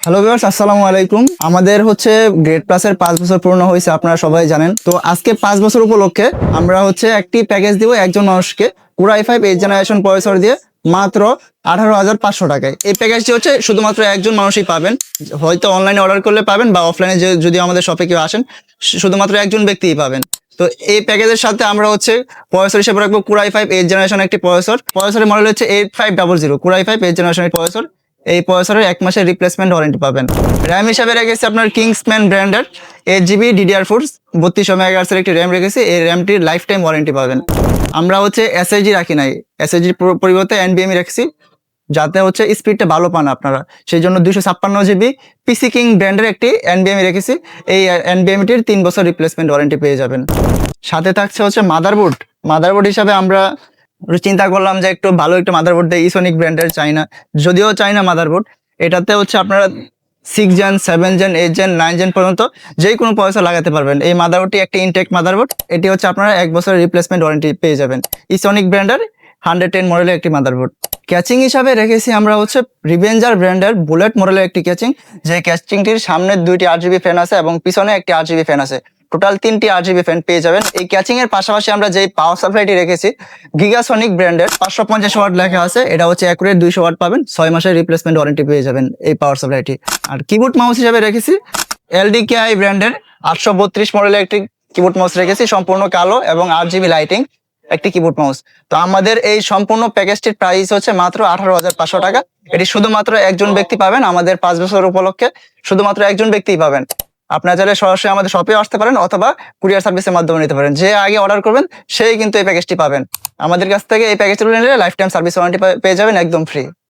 Hello viewers, আসসালামু আলাইকুম। আমাদের হচ্ছে গ্রেড প্লাসের 5 বছর পূর্ণ হয়েছে, আপনারা সবাই জানেন। তো আজকে 5 বছর উপলক্ষে আমরা হচ্ছে একটি প্যাকেজ দিব একজন মানুষকে, Core i5 8th generation processor দিয়ে মাত্র 18,500 টাকায়। এই প্যাকেজটি হচ্ছে শুধুমাত্র একজন মানুষই পাবেন, হয়তো অনলাইনে অর্ডার করলে পাবেন বা অফলাইনে যদি আমাদের শপে কেউ আসেন শুধুমাত্র একজন ব্যক্তিই পাবেন। তো এই প্যাকেজের সাথে আমরা হচ্ছে প্রসেসর হিসেবে রাখবো Core i5 8th জেনারেশন একটি প্রসেসরের মডেল হচ্ছে 8500 Core i5 8th জেনারেশনের প্রসেসর। এই প্রসেসরের 1 মাসের রিপ্লেসমেন্ট ওয়ারেন্টি পাবেন। র্যাম হিসাবে রেখেছি আপনার কিংসম্যান ব্র্যান্ডের 8GB DDR4 3200 মেগাহার্টজের একটি র্যাম রেখেছি। এই র্যামটির লাইফ টাইম ওয়ারেন্টি পাবেন। আমরা হচ্ছে এসএসডি রাখি নাই, এসএসডি পরিবর্তে এনবিএমই রেখেছি, যাতে হচ্ছে স্পিডটা ভালো পান আপনারা। সেই জন্য 256GB পিসি কিং ব্র্যান্ডের একটি এনবিএমই রেখেছি। এই এনবিএমটির 3 বছর রিপ্লেসমেন্ট ওয়ারেন্টি পেয়ে যাবেন। সাথে থাকছে হচ্ছে মাদারবোর্ড হিসাবে আমরা চিন্তা করলাম যে একটু ভালো একটা মাদারবোর্ড দেয়, ইসোনিক ব্র্যান্ডের, যদিও চাইনা মাদারবোর্ড। এটাতে হচ্ছে আপনারা 6 জেন 7 জেন 8 জেন 9 জেন পর্যন্ত যে কোনো প্রসেসর লাগাতে পারবেন। এই মাদারবোর্ডটি একটি ইনটেক মাদারবোর্ড। এটি হচ্ছে আপনারা 1 বছরের রিপ্লেসমেন্ট ওয়ারেন্টি পেয়ে যাবেন। ইসোনিক ব্র্যান্ডের 110 মডেলের একটি মাদারবোর্ড। ক্যাচিং হিসাবে রেখেছি আমরা হচ্ছে রিভেঞ্জার ব্র্যান্ডের বুলেট মডেলের একটি ক্যাচিং, যে ক্যাচিংটির সামনে 2টি RGB ফ্যান আছে এবং পিছনে একটি RGB ফ্যান আছে। টোটাল 3টি RGB ফ্যান পেয়ে যাবেন। এই ক্যাচিং এর পাশাপাশি আমরা যে পাওয়ার সাপ্লাইটি রেখেছি গিগাসনিক ব্র্যান্ডের 550 ওয়াট লেখা আছে, এটা হচ্ছে অ্যাকুরেট 200 ওয়াট পাবেন। 6 মাসের রিপ্লেসমেন্ট ওয়ারেন্টি পেয়ে যাবেন এই পাওয়ার সাপ্লাইটি। আর কিবোর্ড মাউস হিসাবে রেখেছি LDKI ব্র্যান্ডের 832 মডেলের একটি কিবোর্ড মাউস রেখেছি, সম্পূর্ণ কালো এবং RGB লাইটিং একটি কিবোর্ড মাউস। তো আমাদের এই সম্পূর্ণ প্যাকেজটির প্রাইস হচ্ছে মাত্র 18,500 টাকা। এটি শুধুমাত্র একজন ব্যক্তি পাবেন। আমাদের 5 বছর উপলক্ষে শুধুমাত্র একজন ব্যক্তিই পাবেন। আপনারা চাইলে সরাসরি আমাদের শপে আসতে পারেন অথবা কুরিয়ার সার্ভিসের মাধ্যমে নিতে পারেন। যে আগে অর্ডার করবেন সেই কিন্তু এই প্যাকেজটি পাবেন। আমাদের কাছ থেকে এই প্যাকেজটি নিলে লাইফ টাইম সার্ভিস ওয়ারেন্টি পেয়ে যাবেন একদম ফ্রি।